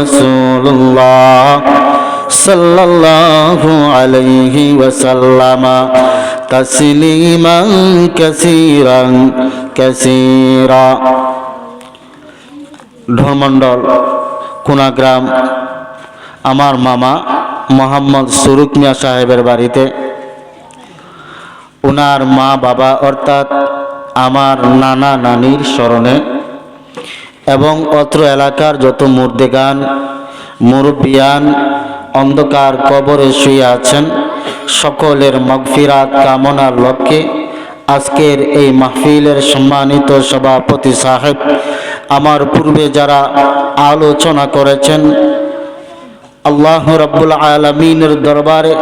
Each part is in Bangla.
রাসূলুল্লাহ সাল্লাল্লাহু আলাইহি ওয়াসাল্লাম তাসলিমান কাসীরান কাসীরা। ঢোলমণ্ডল কুনাগ্রাম আমার মামা মোহাম্মদ সুরুক মিয়া সাহেবের বাড়িতে ওনার মা বাবা অর্থাৎ আমার নানা নানির স্মরণে এবং অত্র এলাকার যত মুর্দেগান মুরব্বিয়ান অন্ধকার কবরে শুয়ে আছেন সকলের মাগফিরাত কামনার লক্ষ্যে আজকের এই মাহফিলের সম্মানিত সভাপতি সাহেব আমার পূর্বে যারা আলোচনা করেছেন আল্লাহ রাব্বুল আলামিনের দরবারে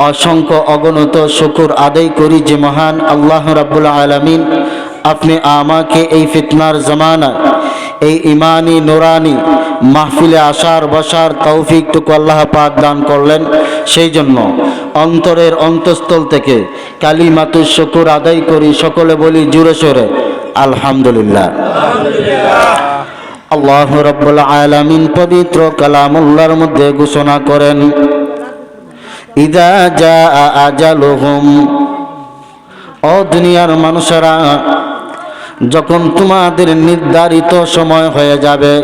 অসংখ্য অগণিত শুকর আদায় করি যে মহান আল্লাহ রাব্বুল আলামিন আপনি আমাকে এই ফিতনার জামানায় এই ইমানি নুরানি মাহফিলে আসার বসার তৌফিকটুকু আল্লাহ পাক দান করলেন। সেই জন্য অন্তরের অন্তঃস্থল থেকে কালিমাতুশ শুকর আদায় করি, সকলে বলি জোরে সোরে আলহামদুলিল্লাহ। আল্লাহ রাব্বুল আলামিন পবিত্র কালামুল্লাহর মধ্যে ঘোষণা করেন ইদা জাআ আজালুহুম, ও দুনিয়ার মানুষেরা যখন তোমাদের নির্ধারিত সময় হয়ে যাবে,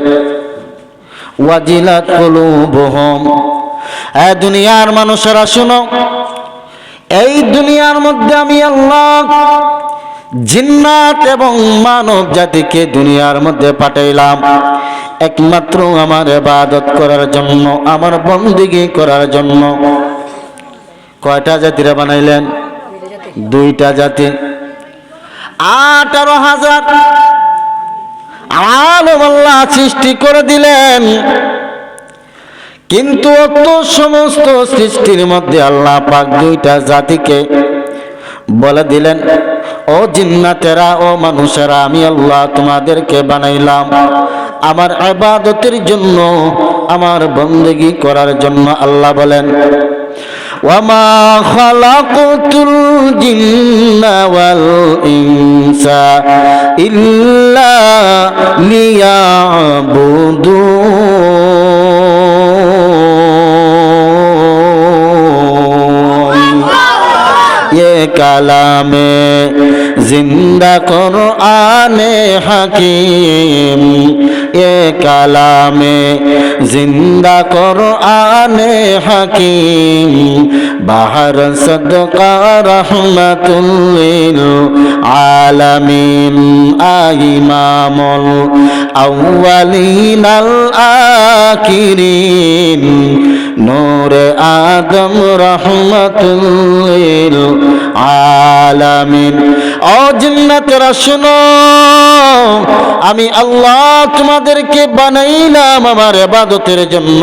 ওয়াজিলাত কুলুবুহুম, এ দুনিয়ার মানুষেরা শুনো, এই দুনিয়ার মধ্যে আমি আল্লাহ জিন্নাত এবং মানব জাতিকে দুনিয়ার মধ্যে পাঠাইলাম একমাত্র আমার ইবাদত করার জন্য, আমার বন্দেগী করার জন্য। কয়টা জাতিরা বানাইলেন? দুইটা জাতি। 18,000 আলম আল্লাহ সৃষ্টি করে দিলেন, কিন্তু অত সমস্ত সৃষ্টির মধ্যে আল্লাহ পাক দুইটা জাতিকে বলে দিলেন, ও জিন্নাতেরা, ও মানুষেরা, আমি আল্লাহ তোমাদেরকে বানাইলাম আমার ইবাদতের জন্য, আমার বন্দেগী করার জন্য। আল্লাহ বলেন ওয়ামা খালাকতুল জিন্না ওয়াল ইনসা ইল্লা লিয়াবুদুন। ये কালামে জিন্দা কুরআনে হাকিম, ये কালামে জিন্দা কুরআনে হাকিম, বাহর সদকা রহমাতুল লিল আলামিন, ইমামুল আউয়ালিন আল আখিরিন, নূরে আদম রহমাতুল লিল আলামিন। ও জিন্নাতেরা শুনো, আমি আল্লাহ তোমাদেরকে বানাইলাম আমার ইবাদতের জন্য।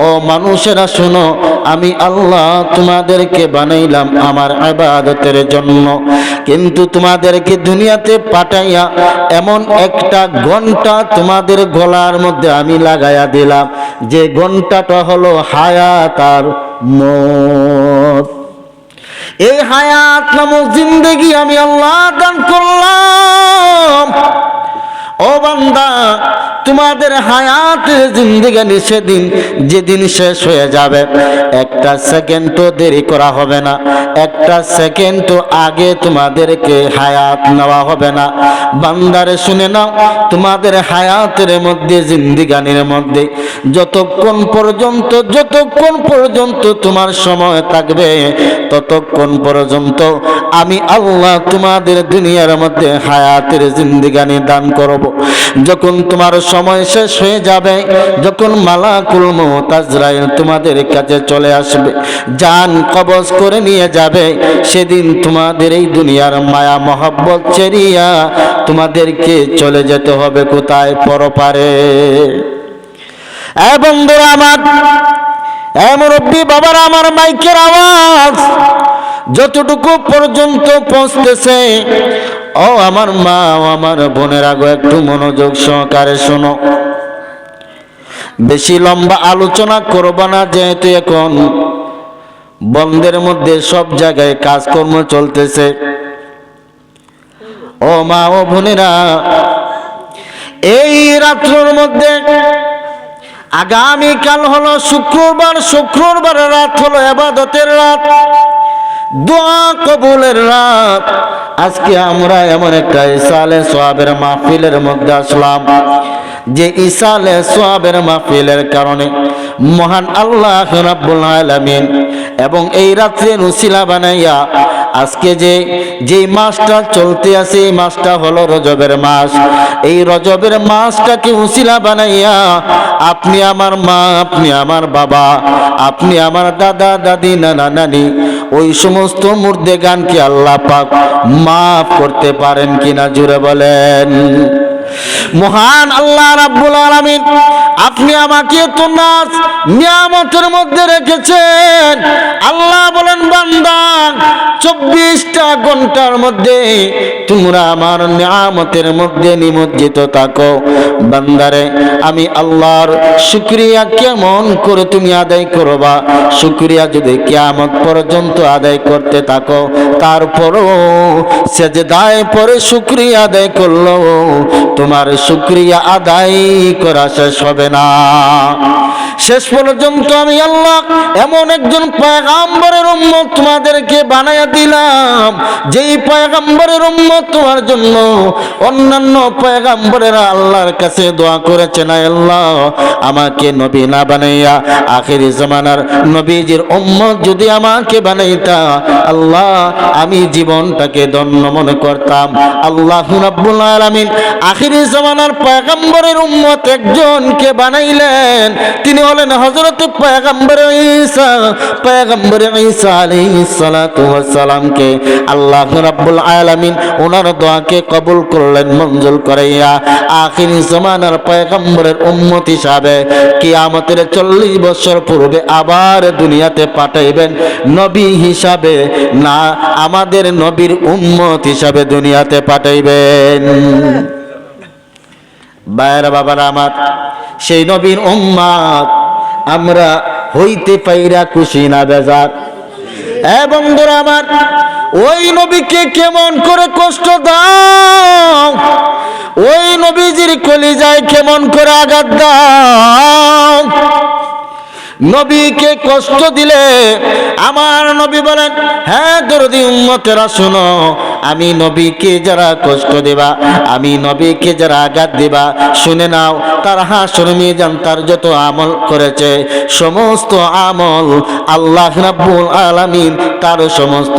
ও মানুষেরা শুনো, আমি আল্লাহ তোমাদেরকে বানাইলাম আমার ইবাদতের জন্য, কিন্তু তোমাদেরকে দুনিয়াতে পাঠাইয়া এমন একটা ঘন্টা তোমাদের গলার মধ্যে আমি লাগাইয়া দিলাম, যে ঘন্টাটা হলো হায়াত আর মওত। এই হায়াত নামক জিন্দেগি আমি আল্লাহ দান করলাম। ও বান্দা, তোমাদের হায়াতের জিন্দেগানি সেদিন যেদিন শেষ হয়ে যাবে, একটা সেকেন্ডও দেরি করা হবে না, একটা সেকেন্ডও আগে তোমাদেরকে হায়াত নেওয়া হবে না। বান্দারে শুনে নাও, তোমাদের হায়াতের মধ্যে জিন্দেগানির মধ্যে যতক্ষণ পর্যন্ত তোমার সময় থাকবে, ততক্ষণ পর্যন্ত আমি আল্লাহ তোমাদের দুনিয়ার মধ্যে হায়াতের জিন্দেগানি দান করব। যখন তোমার সময় শেষ হয়ে যাবে, যখন মালাকুল মউত আজরাইল তোমাদের কাছে চলে আসবে, জান কবজ করে নিয়ে যাবে, সেদিন তোমাদের এই দুনিয়ার মায়া মহব্বত ছেড়িয়া তোমাদেরকে চলে যেতে হবে কোথায়? পরপারে। বন্ধুরা আমার, মুরব্বী বাবারা আমার, মাইকের আওয়াজ যতটুকু পর্যন্ত পৌঁছতেছে, ও আমার মা, ও আমার বোনেরা গো, একটু মনোযোগ সহকারে শোনো। বেশি লম্বা আলোচনা করব না, যেহেতু এখন বন্ধের মধ্যে সব জায়গায় কাজকর্ম চলতেছে। ও মা, ও বোনেরা, এই রাত্রের মধ্যে আগামীকাল হলো শুক্রবার, শুক্রবারের রাত হলো ইবাদতের রাত, দোয়া কবুলের রাত। আজকে আমরা এমন একটা ইসালে সোয়াবের মাহফিলের মধ্যে আসলাম, যে ইসালে সোয়াবের মাহফিলের কারণে মহান আল্লাহ রাব্বুল আলামিন এবং এই রাত্রের উসিলা বানাইয়া আজকে যে মাসটা চলতে আছে, এই মাসটা হলো রজবের মাস। এই রজবের মাসটাকে উসিলা বানাইয়া আপনি আমার মা, আপনি আমার বাবা, আপনি আমার দাদা দাদি, নানা নানি, ওই সমস্ত মুর্দেগানকে আল্লাহ পাক মাফ করতে পারেন কিনা জুড়ে বলেন। মহান আল্লাহ রাব্বুল আলামিন আপনি আমাকে তো নাস নিয়ামতের মধ্যে রেখেছেন। আল্লাহ বলেন, বান্দা 24টা ঘন্টার মধ্যে তোমরা আমার নিয়ামতের মধ্যে নিমজ্জিত থাকো। বান্দারে, আমি আল্লাহর শুকরিয়া কেমন করে তুমি আদায় করবা? শুকরিয়া যদি কিয়ামত পর্যন্ত আদায় করতে থাকো, তারপরও সেজদায় পরে শুকরিয়া আদায় করলো তোমার শুকরিয়া আদায় করা শেষ হবে না। শেষ পর্যন্ত আমি আল্লাহ এমন একজন পয়গম্বরের উম্মত তোমাদেরকে বানায়া দিলাম, যেই পয়গম্বরের উম্মত তোমার জন্য অন্যান্য পয়গম্বরেরা আল্লাহর কাছে দোয়া করেছেন, আল্লাহ আমাকে নবী না বানাইয়া আখিরি জামানার নবীজির উম্মত যদি আমাকে বানাইতা, আল্লাহ আমি জীবনটাকে ধন্য মনে করতাম। আল্লাহ রাব্বুল আলামিন আখিরি জামানার পয়গম্বরের উম্মত একজনকে বানাইলেন, তিনি হলেন হযরত পয়গম্বর ঈসা। পয়গম্বর ঈসা আলাইহিস সালাতু ওয়াস সালামকে আল্লাহ রাব্বুল আলামিন ওনার দোয়াকে কবুল করলেন, মঞ্জুর করাইয়া আখিরি জামানার পয়গম্বরের উম্মত হিসাবে কিয়ামতের 40 বছর পূর্বে আবার দুনিয়াতে পাঠাইবেন নবী হিসাবে, না আমাদের নবীর উম্মত হিসাবে দুনিয়াতে পাঠাইবেন। ভাইরা বাবারা আমার, সেই নবীর উম্মত আমরা হইতে পাইরা খুশি না বেজার? বন্ধুরা আমার, ওই নবীকে কেমন করে কষ্ট দাও, ওই নবীজির কলিজায় কেমন করে আঘাত দাও। নবীকে কষ্ট দিলে আমার নবী বলেন, হ্যাঁ দরদি উম্মতেরা শোনো, আমি নবীকে যারা কষ্ট দেবা, আমি নবীকে যারা আঘাত দেবা, শুনে নাও, তার হাসর মিজান তার যত আমল করেছে সমস্ত আমল আল্লাহ রাব্বুল আলামিন তার সমস্ত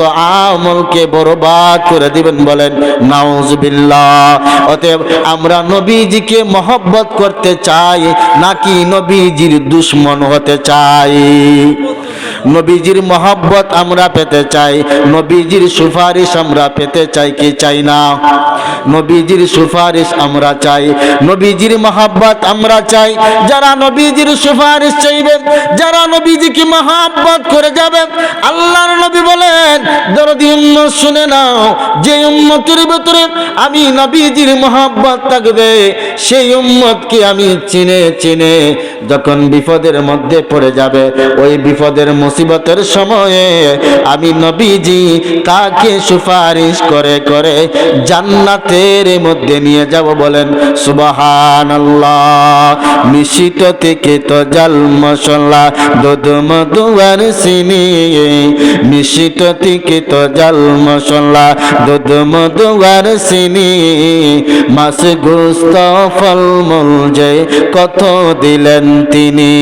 আমলকে বরবাদ করে দিবেন। বলেন নাউজুবিল্লাহ। অতএব আমরা নবীজিকে মহব্বত করতে চাই নাকি নবীজির দুশমন হতে চাই? নবীজির মহব্বত আমরা পেতে চাই, নবীজির সুপারিশ আমরা পেতে চাই কি চাই না? নবীজির সুপারিশ আমরা চাই, নবীজির মহব্বত আমরা চাই। যারা নবীজির সুপারিশ চাইবেন, যারা নবীজিকে মহব্বত করে যাবেন, আল্লাহর নবী বলেন, দরদি উম্মত শুনে নাও, যে উম্মতের ভিতরে আমি নবীজির মহব্বত থাকবে, সেই উম্মতকে আমি চিনে চিনে যখন বিপদের মধ্যে পড়ে যাবে, ওই বিপদের মুসিবতের সময়ে আমি নবীজি তাকে সুপারিশ করে করে জান্নাতের মধ্যে নিয়ে যাব। বলেন সুবহানাল্লাহ। মিশিত থেকে তো জাল মশলা, দুধ মধু আর চিনি, মিশিত থেকে তো জাল মশলা, দুধ মধু আর চিনি, মাছ গোস্ত ফলমূল যে কত দিলেন তিনি,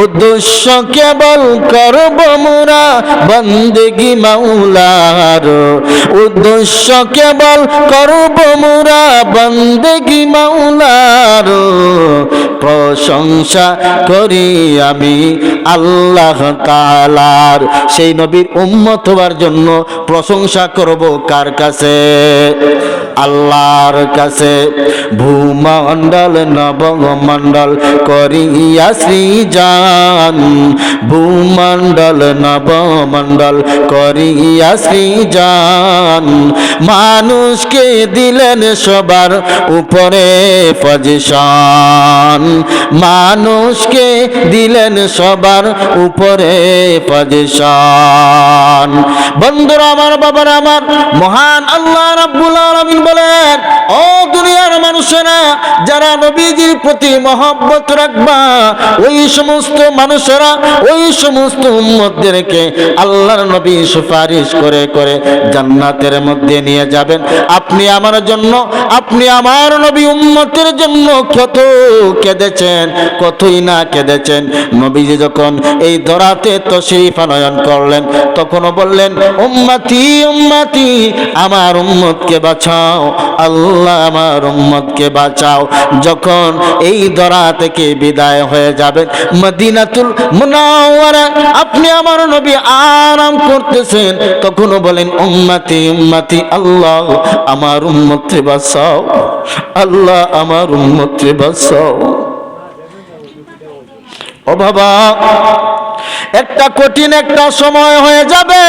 উদ্দেশ্য কেবল করব মোরা বন্দেগি মাওলার, উদ্দেশ্য কেবল করব মোরা বন্দেগি মাওলার, প্রশংসা করি আমি আল্লাহ তাআলার। সেই নবীর উম্মত হওয়ার জন্য প্রশংসা করব কার কাছে? আল্লাহর কাছে। ভূমণ্ডল নবমণ্ডল করিয়া সৃজন, ভূমণ্ডল নবমণ্ডল করিয়া সৃজন, মানুষকে দিলেন সবার উপরে পজিশন, মানুষকে দিলেন সবার দুনিয়ার উপরে পজিশন। বন্ধুরা আমার, বাবারা আমার, মহান আল্লাহ রাব্বুল আলামিন বলেন, ও দুনিয়ার মানুষেরা, যারা নবীজির প্রতি মহব্বত রাখবা, ওই সমস্ত মানুষেরা, ওই সমস্ত উম্মতদেরকে আল্লাহর নবী সুপারিশ করে করে জান্নাতের মধ্যে নিয়ে যাবেন। আপনি আমার জন্য, আপনি আমার নবী উম্মতের জন্য কত কেঁদেছেন, কতই না কেঁদেছেন। নবীজি যখন এই দরাতে তশরিফ আনয়ন করলেন, তখনও বললেন, উম্মতি উম্মতি, আমার উম্মতকে বাঁচাও, আল্লাহ আমার উম্মতকে বাঁচাও। যখন এই দরা থেকে বিদায় হয়ে যাবেন মদিনাতুল মুনাওয়ারা, আপনি আমার নবী আরাম করতেছেন, তখনও বলেন, উম্মতি উম্মতি, আল্লাহ আমার উম্মতকে বাঁচাও, আল্লাহ আমার উম্মতকে বাঁচাও। ও বাবা, একটা কঠিন একটা সময় হয়ে যাবে।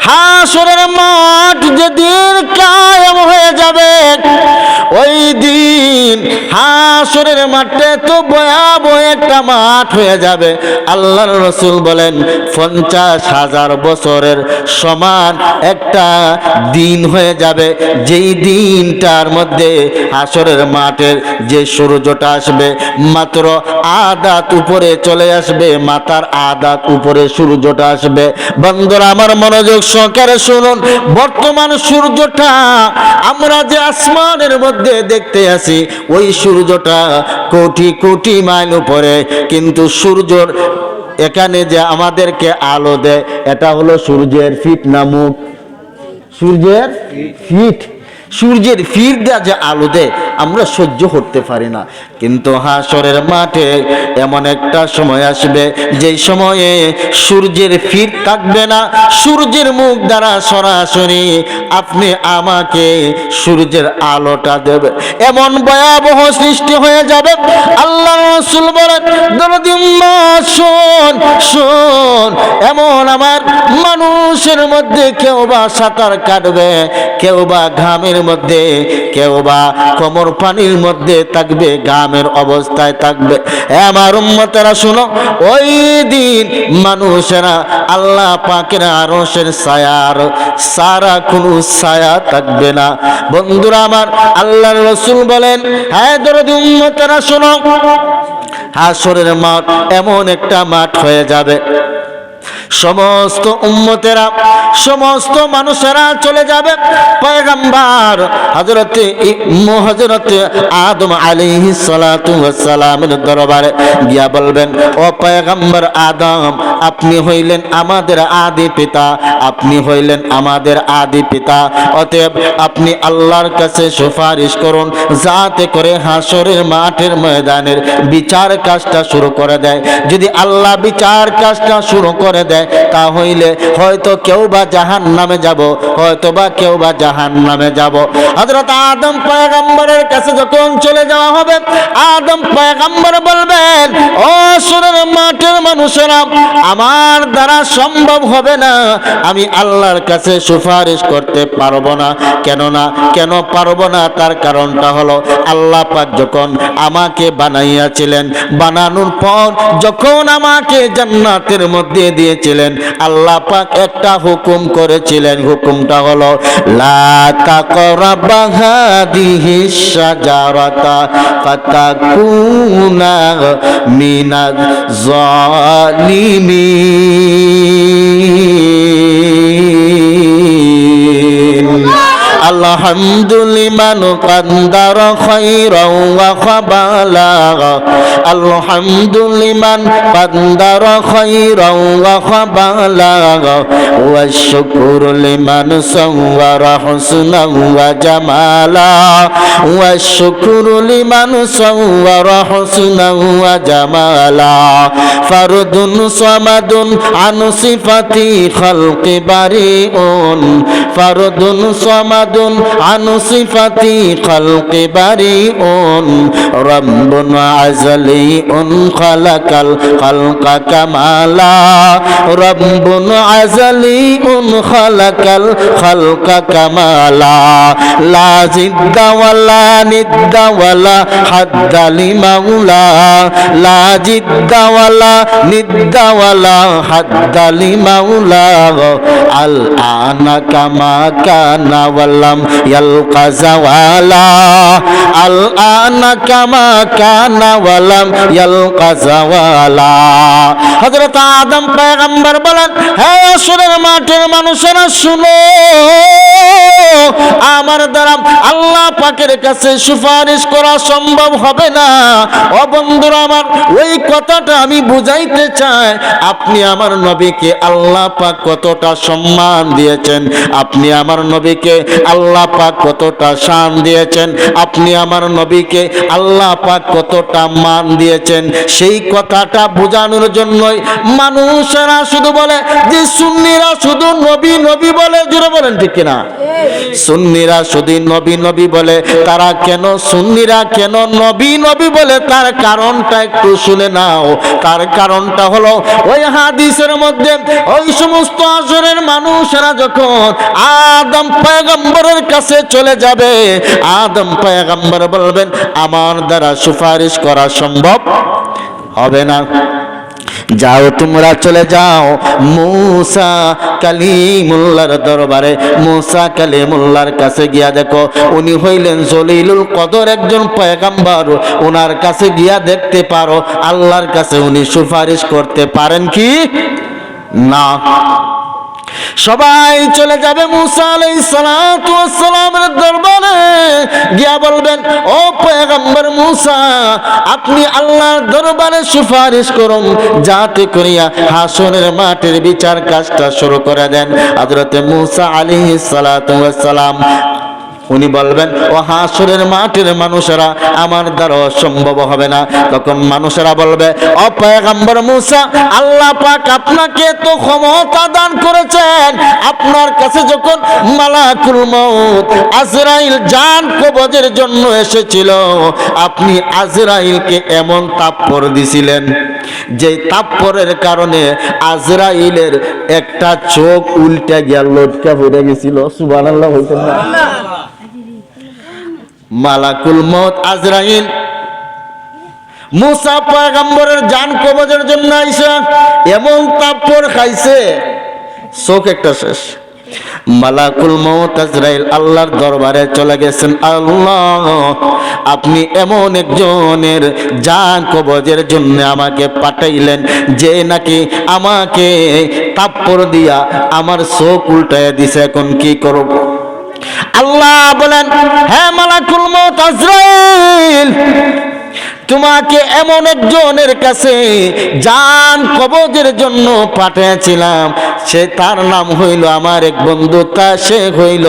হাসরের মাঠ যেদিন কায়েম হয়ে যাবে, ওই দিন হাসরের মাঠে তো ভয়াবহ একটা মাঠ হয়ে যাবে। আল্লাহর রাসূল বলেন 50,000 বছরের সমান একটা দিন হয়ে যাবে, যেই দিনটার মধ্যে হাসরের মাঠের যে সূর্যটা আসবে মাত্র আদাত উপরে চলে আসবে, মাথার আদাত উপরে সূর্যটা আসবে। বন্ধুরা আমার, মনোযোগ সহকারে শুনুন। বর্তমান সূর্যটা আমরা যে আসমানের মধ্যে দেখতে আছি, ওই সূর্যটা কোটি কোটি মাইল উপরে, কিন্তু সূর্যর এখানে যে আমাদেরকে আলো দেয়, এটা হলো সূর্যের ফিট নামক, সূর্যের ফিট, সূর্যের ফিট দেওয়া যে আলো দেয় আমরা সহ্য করতে পারি না। কিন্তু হাসরের মাঠে এমন একটা সময় আসবে, যেই সময়ে সূর্যের ফিট থাকবে না, সূর্যের মুখ দ্বারা সরাসরি আপনি আমাকে সূর্যের আলোটা দেবে। এমন ভয়াবহ সৃষ্টি হয়ে যাবে। আল্লাহ রাসূল বলেন, দরদি উম্মত শোন শোন, এমন আমার মানুষের মধ্যে কেউ বা সাঁতার কাটবে, কেউ বা ঘামের মধ্যে, কেউ বা কোমর পানির মধ্যে থাকবে, ঘামের অবস্থায় থাকবে। আমার উম্মতেরা শোনো, ওই দিন মানুষেরা আল্লাহ পাকের আরশের ছায়ার সারা কোনো ছায়া থাকবে না। বন্ধুরা আমার, আল্লাহর রাসূল বলেন, হ্যাঁ দরদি উম্মতেরা শোনো, হাসরের মাঠ এমন একটা মাঠ হয়ে যাবে, সমস্ত উম্মতেরা, সমস্ত মানুষেরা চলে যাবে। পয়গম্বর হযরতে আদম আলাইহিস সালাতু ওয়াস সালামের দরবারে গিয়া বলবেন, ও পয়গম্বর আদম, আপনি হইলেন আমাদের আদি পিতা, আপনি হইলেন আমাদের আদি পিতা, অতএব আপনি আল্লাহর কাছে সুপারিশ করুন, যাতে করে হাসরের মাঠের ময়দানের বিচার কাজটা শুরু করে দেয়। যদি আল্লাহ বিচার কাজটা শুরু করে দেয়, তাহলে হয়তো কেউ বা জাহান্নামে যাব, হয়তো বা কেউ বা জাহান্নামে যাব। হযরত আদম পয়গম্বরের কাছে যখন চলে যাওয়া হবে, আদম পয়গম্বর বলবেন, ও হাসরের মাঠের মানুষেরা, আমার দ্বারা সম্ভব হবে না, আমি আল্লাহর কাছে সুপারিশ করতে পারবো না। কেন পারবো না? তার কারণটা হলো, আল্লাহ পাক যখন আমাকে বানাইয়াছিলেন, বানানোর পর যখন আমাকে জান্নাতের মধ্যে দিয়েছিলেন, আল্লাহ পাক একটা হুকুম করেছিলেন, হুকুমটা হলো, লা তাকরাবা হাদিহিশ শাজারাতা ফাতাকুনা মিনাজ জালিমিন। আলহামদুলিমান কাদ্দার খায়রাও ওয়া খাবালা, আলহামদুলিমান কাদ্দার খায়রাও ওয়া খাবালা, ওয়া শুকরু লিমান সাওয়ারা হুসনাও ওয়া জামালা, ওয়া শুকরু লিমান সাওয়ারা হুসনাও ওয়া জামালা, ফারদুন সামাদুন আন সিফাতি খালকি বারিউন, ফারদুন সামাদুন عن صفة خلق بريء رب أزلي خلق الخلق كمالا رب أزلي خلق الخلق كمالا لا زد ولا ند ولا حد لمولى لا جد ولا ند ولا حد لمولى الآن كما كان ولم يلق زوالا الآن كما كان ولم يلق زوالا হযরত আদম পয়গম্বর বলেন, হে আসরের মাঠের মানুষেরা শুনো, আমার দ্বারা আল্লাহ পাকের কাছে সুপারিশ করা সম্ভব হবে না। ও বন্ধুরা আমার, ওই কথাটা আমি বুঝাইতে চাই। আপনি আমার নবীকে আল্লাহ পাক কতটা সম্মান দিয়েছেন, আপনি আমার নবীকে আল্লাহ পাক কতটা শান দিয়েছেন, আপনি আমার নবীকে আল্লাহ পাক কতটা মান দিয়েছেন, সেই কথাটা বোঝানোর জন্যই মানুষেরা শুধু বলে যে সুন্নিরা শুধু নবী নবী বলে। জোরে বলেন ঠিক কিনা? সুন্নিরা শুধু নবী নবী বলে। তারা কেন সুন্নিরা কেন নবী নবী বলে, তার কারণটা একটু শুনে নাও। তার কারণটা হলো ওই হাদিসের মধ্যে ওই সমস্ত আসরের মানুষেরা যখন আদম পয়গম্বরের কাছে চলে যাবে, আদম পয়গম্বর বলবেন আমার দ্বারা সুপারিশ করা সম্ভব হবে না, যাও তোমরা চলে যাও মুসা কালিমুল্লাহর দরবারে। মুসা কালিমুল্লাহর কাছে গিয়া দেখো, উনি হইলেন জলিলুল কদর একজন পয়গম্বর। ওনার কাছে গিয়া দেখতে পারো আল্লাহর কাছে উনি সুপারিশ করতে পারেন কি না। সবাই চলে যাবে মুসা আলাইহিস সালাতু ওয়াস সালামের দরবারে, গিয়া বলবেন ও পয়গম্বর মুসা, আপনি আল্লাহর দরবারে সুপারিশ করুন যাতে করিয়া হাসরের মাঠের বিচার কাজটা শুরু করে দেন। হযরতে মুসা আলাইহিস সালাতু ওয়াস সালাম উনি বলবেন ও হাসরের মাঠের মানুষেরা আমার দ্বারা সম্ভব হবে না। তখন মানুষেরা বলবে ও পয়গম্বর মুসা, আল্লাহ পাক আপনাকে তো ক্ষমতা দান করেছেন, আপনার কাছে যখন মালাকুল মউত আজরাইল জান কবজের জন্য এসেছিল, আপনি আজরাইলকে এমন তাপ্পর দিছিলেন যে তাপ্পরের কারণে আজরাইলের একটা চোখ উল্টে গিয়া লটকা পড়ে গেছিল। সুবহানাল্লাহ বলতেন না? মালাকুল মউত আজরাইল মুসা পয়গম্বরের জান কবজের জন্য আইসা এমন তাপ্পর খাইছে, চোখ একটা শেষ। মালাকুল মউত আজরাইল আল্লাহর দরবারে চলে গেছেন, আল্লাহ আপনি এমন একজনের জান কবজের জন্য আমাকে পাঠাইলেন যে নাকি আমাকে তাপ্পর দিয়া আমার চোখ উল্টায় দিছে, এখন কি করব? আল্লাহ বলেন, হ্যাঁ মালাকুল মউত আজরাইল, তোমাকে এমন একজনের কাছে জান কবজের জন্য পাঠিয়েছিলাম, সে তার নাম হইল আমার এক বন্ধু, তা সে হইল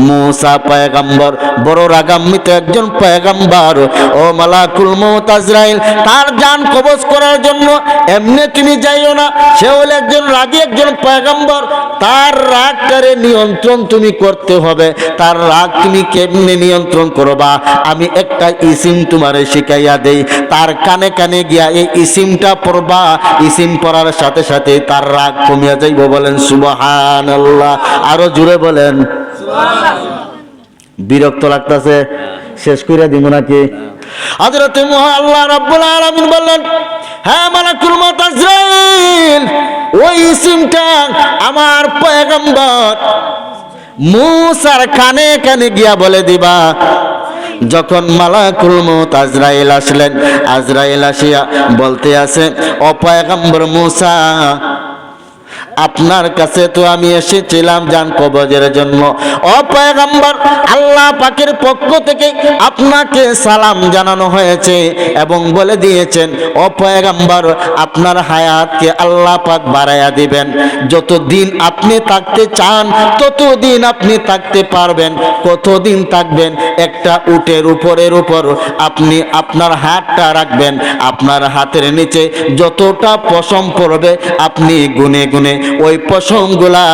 মুসা পয়গম্বর, বড় রাগান্বিত একজন পয়গম্বর। ও মালাকুল মউত আজরাইল, তার জান কবজ করার জন্য এমনি তুমি যাইও না, সে হলো একজন রাগী একজন পয়গম্বর, তার রাগটারে নিয়ন্ত্রণ তুমি করতে হবে। তার রাগ তুমি কেমনে নিয়ন্ত্রণ করবা, আমি একটা ইসিম তোমারে শিখাইয়া দেই, তার কানে কানে গিয়া এই ইসিমটা পড়বা, ইসিম পড়ার সাথে সাথে তার রাগ কমিয়া যাইব। বলেন সুবহানাল্লাহ, আরো জোরে বলেন সুবহানাল্লাহ। বিরক্ত লাগতেছে, শেষ কইরা দিব নাকি? হযরত আল্লাহ রাব্বুল আলামিন বললেন, হ্যাঁ মালাকুল মউত আজরাইল, ওই ইসিমটা আমার পয়গম্বর মুসার কানে কানে গিয়া বলে দিবা। যখন মালাকুল মউত আজরাইল আসলেন, আজরাইল আসিয়া বলতে আছে, ও পয়গম্বর মুসা, আপনার কাছে তো আমি এসেছিলাম জান কবজের জন্য। ও পয়গম্বর, আল্লাহ পাকের পক্ষ থেকে আপনাকে সালাম জানানো হয়েছে এবং বলে দিয়েছেন, ও পয়গম্বর, আপনার হায়াতকে আল্লাহ পাক বাড়াইয়া দিবেন। যতদিন আপনি থাকতে চান ততদিন আপনি থাকতে পারবেন। কতদিন থাকবেন? একটা উটের উপরের উপর আপনি আপনার হাতটা রাখবেন, আপনার হাতের নিচে যতটা পশম পড়বে আপনি গুনে গুনে ওই পশমগুলা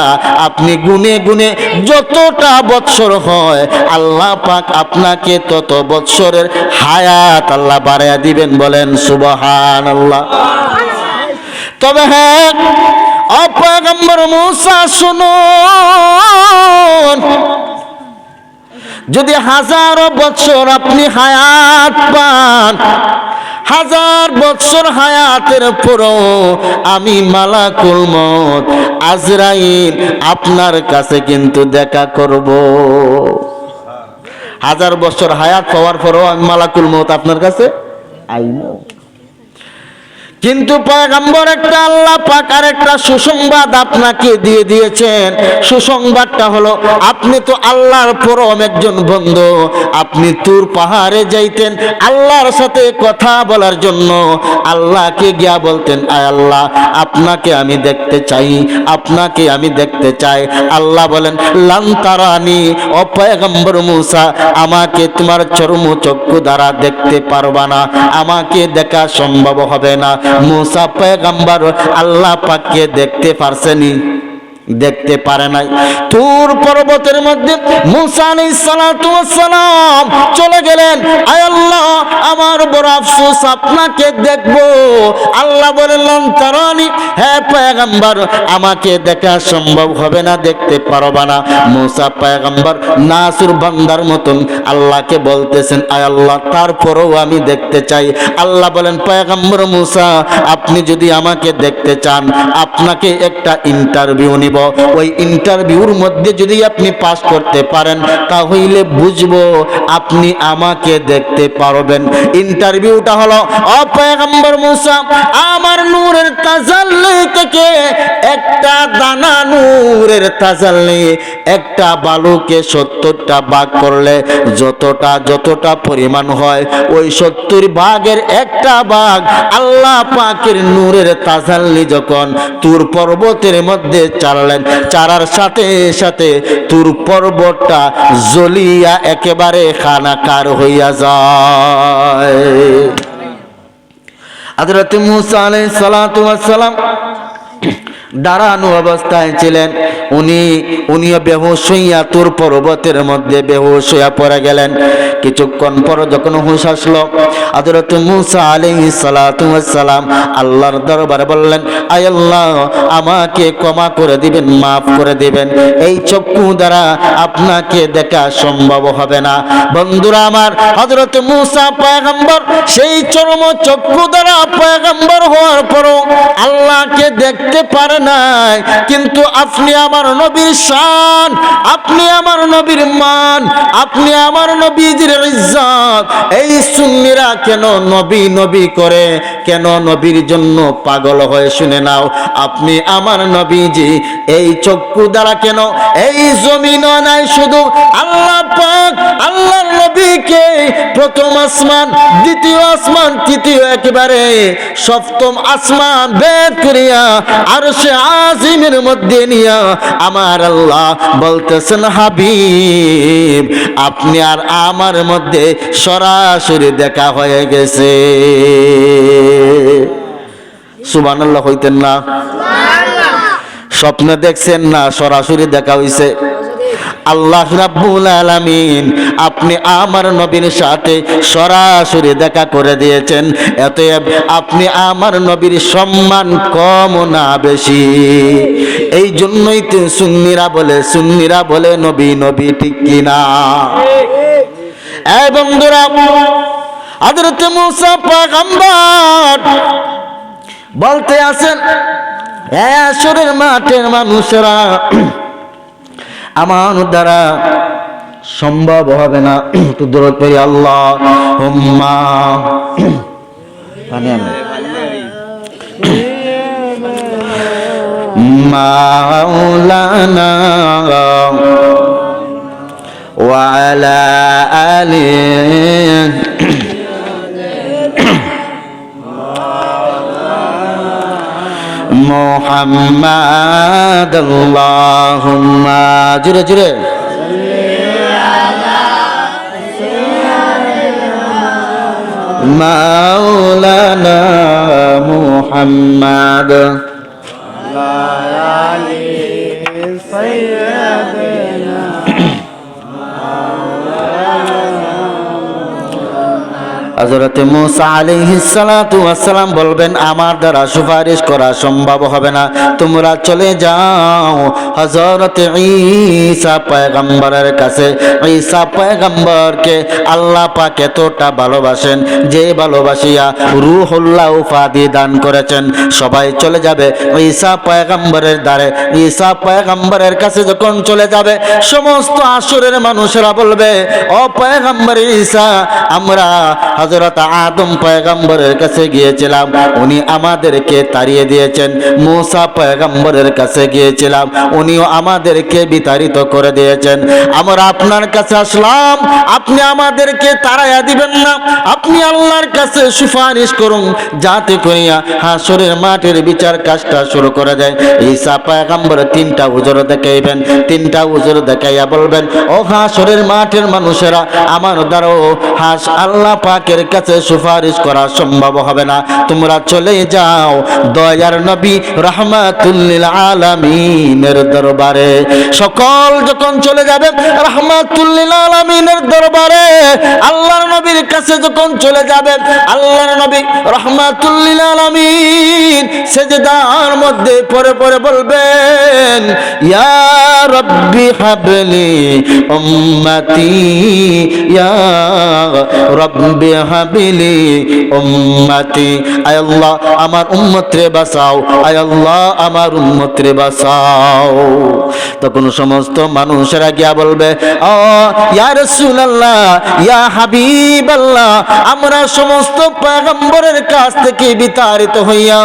আপনি গুনে গুনে যতটা বৎসর হয় আল্লাহ পাক আপনাকে তত বৎসরের হায়াত আল্লাহ বাড়াইয়া দিবেন। বলেন সুবহানাল্লাহ। তবে হ্যাঁ পয়গম্বর মূসা শুনুন, যদি 1000 বছর আপনি হায়াত পান, 1000 বছর হায়াতের পরও আমি মালাকুল মউত আজরাইল আপনার কাছে কিন্তু দেখা করব। 1000 বছর হায়াত পাওয়ার পরও আমি মালাকুল মউত আপনার কাছে আইব। কিন্তু পয়গম্বর একটা আল্লাহ পাক আর একটা সুসংবাদ আপনাকে দিয়ে দিয়েছেন। সুসংবাদটা হলো আপনি তো আল্লাহর পরম একজন বন্ধু। আপনি তুর পাহাড়ে যাইতেন আল্লাহর সাথে কথা বলার জন্য, আল্লাহকে গিয়া বলতেন আয় আল্লাহ আপনাকে আমি দেখতে চাই, আপনাকে আমি দেখতে চাই। আল্লাহ বলেন লান তারানি, ও পয়গম্বর মূসা আমাকে তোমার চর্মচক্ষু দ্বারা দেখতে পারবা না, আমাকে দেখা সম্ভব হবে না। মূসা পয়গম্বর আল্লাহ পাককে দেখতে পারছেনি? দেখতে পারে নাই। তুর পর্বতের মধ্যে মূসা আলাইহিস সালাতু ওয়াস সালাম চলে গেলেন, আয় আল্লাহ আমার বড় আফসোস আপনাকে দেখব। আল্লাহ বললেন তারানি, হে পয়গম্বর আমাকে দেখা সম্ভব হবে না, দেখতে পারবা না। মূসা পয়গম্বর নাসুর বান্দার মতন আল্লাহকে বলতেছেন আয় আল্লাহ তারপরেও আমি দেখতে চাই। আল্লাহ বলেন পয়গম্বর মূসা আপনি যদি আমাকে দেখতে চান আপনাকে একটা ইন্টারভিউ নিব, ওই ইন্টারভিউর মধ্যে যদি আপনি পাস করতে পারেন তাহলে বুঝবো আপনি আমাকে দেখতে পারবেন। ইন্টারভিউটা হলো ও পয়গম্বর মূসা আমার নূরের তাজাল্লি থেকে একটা দানা নূরের তাজাল্লি, একটা বালুকে 70টা ভাগ করলে যতটা পরিমাণ হয় ওই 70 ভাগের একটা ভাগ আল্লাহ পাকের নূরের তাজাল্লি যখন তুর পর্বতের মধ্যে চালালেন, চারার সাথে সাথে তুর পর্বতটা জ্বলিয়া একেবারে খানাকার হইয়া যায়। হযরত মূসা আলাইহিস সালাতু ওয়াস সালাম দাঁড়ানো অবস্থায় ছিলেন, উনিও বেহুশ হইয়া তুর পর্বতের মধ্যে বেহুশ হইয়া পড়ে গেলেন। কিছুক্ষণ পর যখন হুঁশ আসলো হযরত মূসা আলাইহিস সালাতু ওয়াস সালাম আল্লাহর দরবারে বললেন আয় আল্লাহ আমাকে ক্ষমা করে দিবেন, মাফ করে দিবেন, এই চক্ষু দ্বারা আপনাকে দেখা সম্ভব হবে না। বন্ধুরা আমার হযরত মূসা পয়গম্বর সেই চরম চক্ষু দ্বারা পয়গম্বর হওয়ার পরও আল্লাহকে দেখতে পারে নাই। কিন্তু আপনি আমার নবীর শান, আপনি আমার নবীর মান, আপনি আমার নবীজির ইজ্জত, এই সুন্নিরা কেন নবী নবী করে, কেন নবীর জন্য পাগল হয়ে শুনে নাও। আপনি আমার নবীজি এই চক্ষু দ্বারা কেন এই জমিন নাই, শুধু আল্লাহ পাক আল্লাহর নবীকে প্রথম আসমান, দ্বিতীয় আসমান, তৃতীয় একেবারে সপ্তম আসমান বেদ করিয়া আরশে আজিমের মধ্যে নিয়া আমার আল্লাহ বলতেছেন হাবিব আপনি আর আমার মধ্যে সরাসরি দেখা হয়ে গেছে। সুবহানাল্লাহ হইতেন না? স্বপ্নে দেখছেন না সরাসরি দেখা হইছে? আল্লাহ রাব্বুল আলামিন আপনি আমার নবীর সাথে সরাসরি দেখা করে দিয়েছেন, অতএব আপনি আমার নবীর সম্মান কম না বেশি। এই জন্যই তো সুন্নিরা বলে নবী নবী, ঠিক কিনা? এই বন্ধুরা হযরত মূসা পয়গম্বর বলতে আছেন আসরের মাঠের মানুষেরা আমার দ্বারা সম্ভব হবে না, একটু দরুদ পড়ি আল্লাহুম্মা মাওলানা ওয়া আলা আলিহি মুহাম্মাদ আল্লাহুম্মা জুরে জুরে মাওলানা মুহাম্মাদ হযরত মূসা আলাইহিস সালাতু ওয়াস সালাম বলবেন আমার দ্বারা সুপারিশ করা সম্ভব হবে না, তোমরা চলে যাও হযরত ঈসা পয়গম্বরের কাছে। ঈসা পয়গম্বরকে আল্লাহ পাক এতটা ভালোবাসেন যে ভালোবাসিয়া রূহুল্লাহ উপাধি দান করেছেন। সবাই চলে যাবে ঈসা পয়গম্বরের দ্বারে। ঈসা পয়গম্বরের কাছে যখন চলে যাবে সমস্ত আসরের মানুষেরা বলবে, ও পয়গম্বর ঈসা, আমরা হযরত আদম পয়গম্বরের কাছে গিয়েছিলাম, উনি আমাদেরকে তাড়িয়ে দিয়েছেন। মূসা পয়গম্বরের কাছে গিয়েছিলাম, উনিও আমাদেরকে বিতাড়িত করে দিয়েছেন। আমরা আপনার কাছে আসলাম, আপনি আমাদেরকে তাড়াইয়া দিবেন না। আপনি আল্লাহর কাছে সুপারিশ করুন যাতে করিয়া হাসরের মাঠের বিচার কাজটা শুরু করে দেয়। ঈসা পয়গম্বর তিনটা উজর দেখাইবেন, তিনটা উজর দেখাইয়া বলবেন, ও হাসরের মাঠের মানুষেরা, আমার দ্বারাও আল্লাহ পাকের কাছে সুপারিশ করা সম্ভব হবে না, তোমরা চলে যাও দয়ার নবী রাহমাতুল লিল আলামিনের দরবারে। সকল যখন চলে যাবে রাহমাতুল লিল আলামিনের দরবারে, আল্লাহর নবীর কাছে যখন চলে যাবে, আল্লাহর নবী রাহমাতুল লিল আলামিন সিজদার মধ্যে পড়ে পড়ে বলবেন, ইয়া রাব্বি হাবলি উম্মতি, ইয়া রাব্বি হাবিলি উম্মতি, আয় আল্লাহ আমার উম্মত রে বাঁচাও, আয় আল্লাহ আমার উম্মত রে বাঁচাও। তখন সমস্ত মানুষেরা গিয়া বলবে, ও ইয়া রাসূলুল্লাহ, ইয়া হাবিবাল্লাহ, আমরা সমস্ত পয়গম্বরের কাছ থেকে বিতাড়িত হইয়া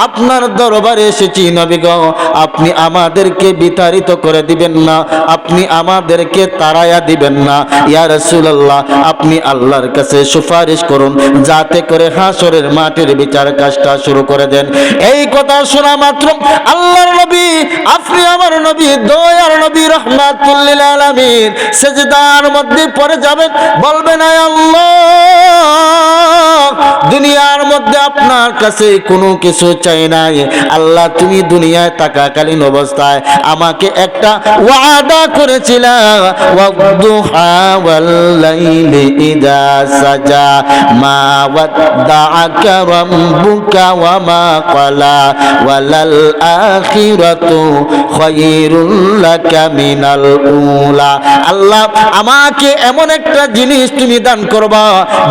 আপনার দরবারে এসেছি নবী গো, আপনি আমাদেরকে বিতাড়িত করে দিবেন না, আপনি আমাদেরকে তাড়াইয়া দিবেন না। ইয়া রাসূলুল্লাহ, আপনি আল্লাহর কাছে সুপারিশ করুন যাতে করে হাসরের মাঠের বিচার কাজটা শুরু করে দেন। এই কথা শোনা মাত্র আল্লাহর নবী, আপনি আমার নবী, দয়ার নবী রাহমাতুল লিল আলামিন সিজদার মধ্যে পড়ে যাবেন, বলবেন, আয় আল্লাহ, দুনিয়ার মধ্যে আপনার কাছে কোনো কিছু চাই নাই। আল্লাহ, তুমি দুনিয়ায় থাকাকালীন অবস্থায় আমাকে একটা ওয়াদা করেছিলা, ওয়াদুহা ওয়াল লাইলি ইযা সাজা মা ওয়াদ্দাআকা রাব্বুকা ওয়া মা ক্বালা ওয়ালাল আখিরাতু খায়রুল লাকা মিনাল উলা। আল্লাহ, আমাকে এমন একটা জিনিস তুমি দান করবা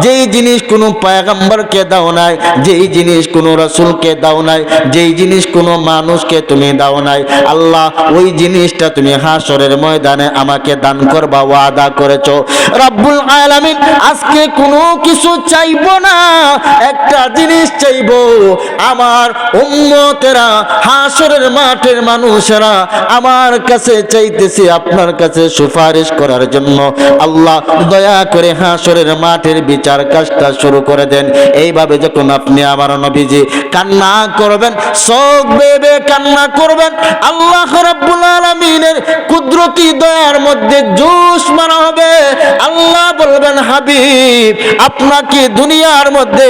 যেই জিনিস কোনো পয়গম্বরকে দাও নাই, যেই জিনিস কোনো রাসূলকে দাও নাই, যেই জিনিস কোনো মানুষকে তুমি দাও নাই। আল্লাহ, ওই জিনিসটা তুমি হাসরের ময়দানে আমাকে দান করবা, ওয়াদা করেছো। রব্বুল আলামিন আজকে কোনো কিছু চাইবো না, একটা জিনিস চাইবো, আমার উম্মতেরা, হাসরের মাঠের মানুষেরা আমার কাছে চাইতেছে আপনার কাছে সুপারিশ করার জন্য। আল্লাহ, দয়া করে হাসরের মাঠের বিচার কাজটা শুরু করে দেন। এইভাবে যখন আপনি আমার নবীজি কান্না করবেন, চোখ বেয়ে কান্না করবেন, আল্লাহ রাব্বুল আলামিনের কুদরতি দয়ার মধ্যে জোশ মারা হবে। আল্লাহ বলবেন, হাবিব, আপনাকে দুনিয়ার মধ্যে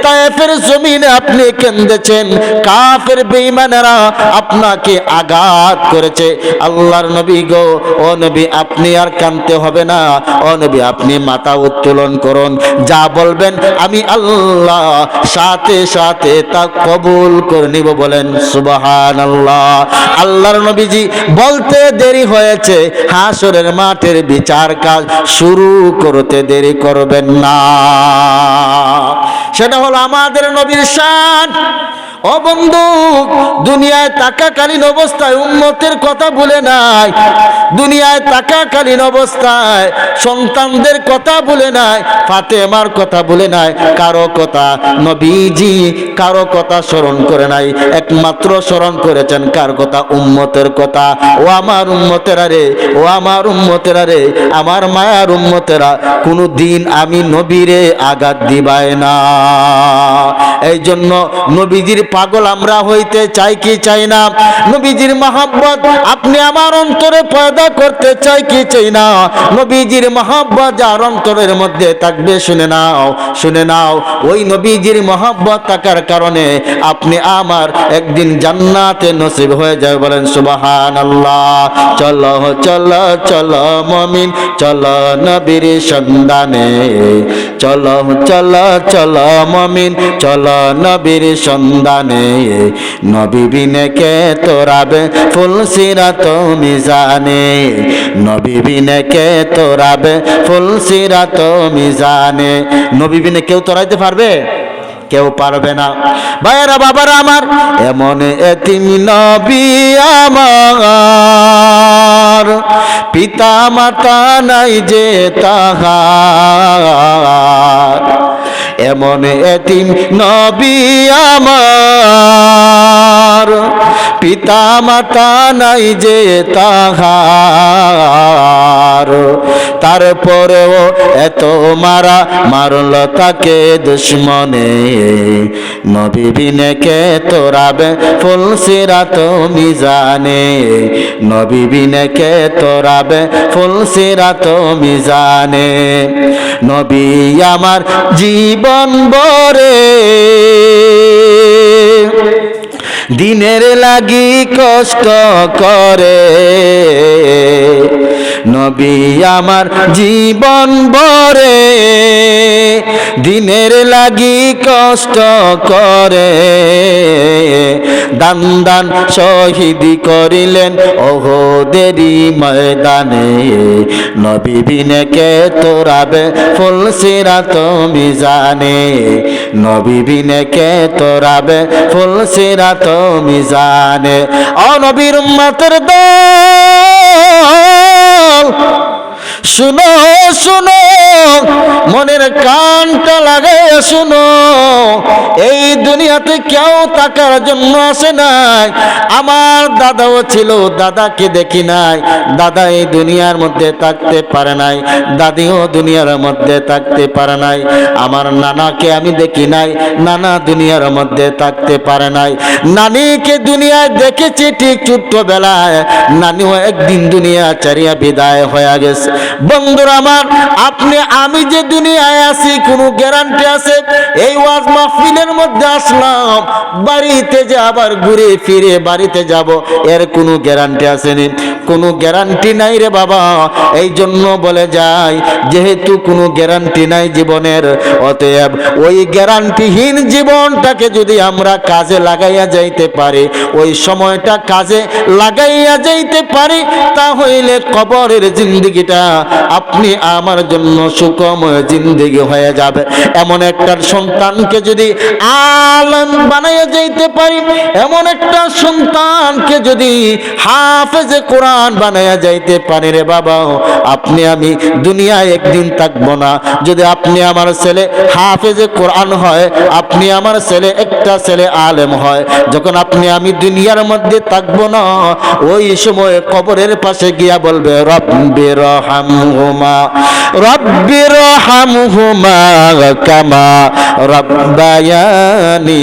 তায়েফের জমিনে আপনি কেঁদেছেন, কাফের বেঈমানেরা আপনাকে আঘাত করেছে। আল্লাহর নবী গো, ও নবী, আপনি আর কাঁদতে হবে না, ও নবী আপনি মাথা উত্তোলন করুন, যা বলবেন আমি আল্লাহ সাথে সাথে তা কবুল করে নিব। বলেন সুবহানাল্লাহ। আল্লাহর নবীজি বলতে দেরি হয়েছে, হাসরের মাঠের বিচার কাজ শুরু করতে দেরি করবেন না। সেটা হলো আমাদের নবীর শান। ও বন্ধু, দুনিয়ায় থাকাকালীন অবস্থায় উম্মতের কথা বলে নাই, দুনিয়ায় থাকাকালীন অবস্থায় সন্তানদের কথা বলে নাই, ফাতেমার কথা বলে নাই, কারো কথা নবীজি কারো কথা স্মরণ করে নাই, একমাত্র স্মরণ করেছেন কার কথা? উম্মতের কথা। ও আমার উম্মতেরা রে, ও আমার উম্মতেরা রে, আমার মায়ার উম্মতেরা, কোনো দিন আমি নবীরে আঘাত দিবাই না। এই জন্য নবীজির পাগল আমরা হইতে চাই কি চাই না? নবীজির মহব্বত আপনি আমার অন্তরে পয়দা করতে চাই কি চাই না? নবীজির মহব্বত যার অন্তরের মধ্যে থাকবে, শুনে নাও, শুনে নাও, ওই নবীজির মহব্বত থাকার কারণে আপনি আমার একদিন জান্নাতে নসিব হয়ে যায়। বলেন সুবহানাল্লাহ। চলো চলো চলো মুমিন, চলো নবীর সন্ধানে, চলো চলো চলো মুমিন, চলো নবীর সন্ধানে। নবী বিনে কে তোরাবে ফুলসিরাত মিজানে, নবী বিনে কে তোরাবে ফুলসিরাত মিজানে। নবী বিনে কেউ তোরাইতে পারবে? কেউ পারবে না। ভাইরা বাবারা আমার, এমন এতিম নবী আমার, পিতা মাতা নাই যে তাহার। এমন এতিম নবী আমার, পিতা মাতা নাই যে তাহার। তারপরেও এত মারা মারল তাকে দুশ্মনে। নবী বিনে কে তোরাবে ফুলসিরাত মিজানে, নবী বিনে কে তোরাবে ফুলসিরাত মিজানে। নবী আমার জীবন ভরে দিনের লাগি কষ্ট করে। নবী আমার জীবন ভরে দিনের লাগি কষ্ট করে। দান দান শহীদি করিলেন ওহদেরি ময়দানে। নবী বিনে কে তোরাবে ফুলসিরাত মিজানে, নবী বিনে কে তোরাবে ফুলসিরাত মিজানে। ও নবীর উম্মতের দল, শুনো শুনো, মনের কানটা লাগাই শুনো। এই দুনিয়াতে কেউ থাকার জন্য আসে নাই। আমার দাদাও ছিল, দাদাকে দেখি নাই, দাদা এই দুনিয়ার মধ্যে থাকতে পারে নাই, দাদিও দুনিয়ার মধ্যে থাকতে পারে নাই। আমার নানাকে আমি দেখি নাই, নানা দুনিয়ার মধ্যে থাকতে পারে নাই। নানিকে দুনিয়ায় দেখেছি ঠিক ছোট্টবেলায়, নানিও একদিন দুনিয়া ছাড়িয়া বিদায় হয়ে গেছে। বন্ধুরা আমার, আপনি আমি যে দুনিয়ায় আছি কোনো গ্যারান্টি আছে? এই ওয়াজ মাহফিলের মধ্যে আসলাম, বাড়িতে যে আবার ঘুরে ফিরে বাড়িতে যাব, এর কোনো গ্যারান্টি আসেনি? কোনো গ্যারান্টি নাই রে বাবা। এই জন্য বলে যাই, যেহেতু কোনো গ্যারান্টি নাই জীবনের, অতএব ওই গ্যারান্টিহীন জীবনটাকে যদি আমরা কাজে লাগাইয়া যাইতে পারি, ওই সময়টা কাজে লাগাইয়া যাইতে পারি, তাহলে কবরের জিন্দেগিটা আপনি আমার জন্য সুখময় জিন্দেগি হয়ে যাবে। এমন একটা সন্তানকে যদি আলেম বানাইয়া যাইতে পারি, এমন একটা সন্তানকে যদি হাফেজে কোরআন বানাইয়া যাইতে পারি রে বাবা, আপনি আমি দুনিয়ায় একদিন থাকবো না। যদি আপনি আমার ছেলে হাফেজে কোরআন হয়, আপনি আমার ছেলে একটা ছেলে আলেম হয়, যখন আপনি আমি দুনিয়ার মধ্যে থাকবো না, ওই সময় কবরের পাশে গিয়া বলবে রব্বির রহমহুমা, রব্বির রহমহুমা কামা রব্বায়ানি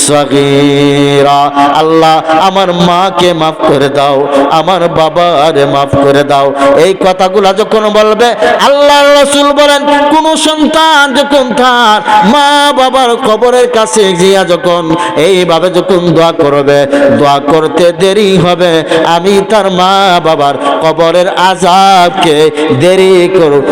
সগীরা। আল্লাহ আমার মাকে মাফ করে দাও, আমার বাবারে মাফ করে দাও। এই কথাগুলা যখন বলবে, আল্লাহর রাসূল বলেন, কোন সন্তান যখন তার মা বাবার কবরের কাছে গিয়া যখন এইভাবে যখন দোয়া করবে, দোয়া করতে দেরি হবে, আমি তার মা বাবার কবরের আযাবকে দেরি করব।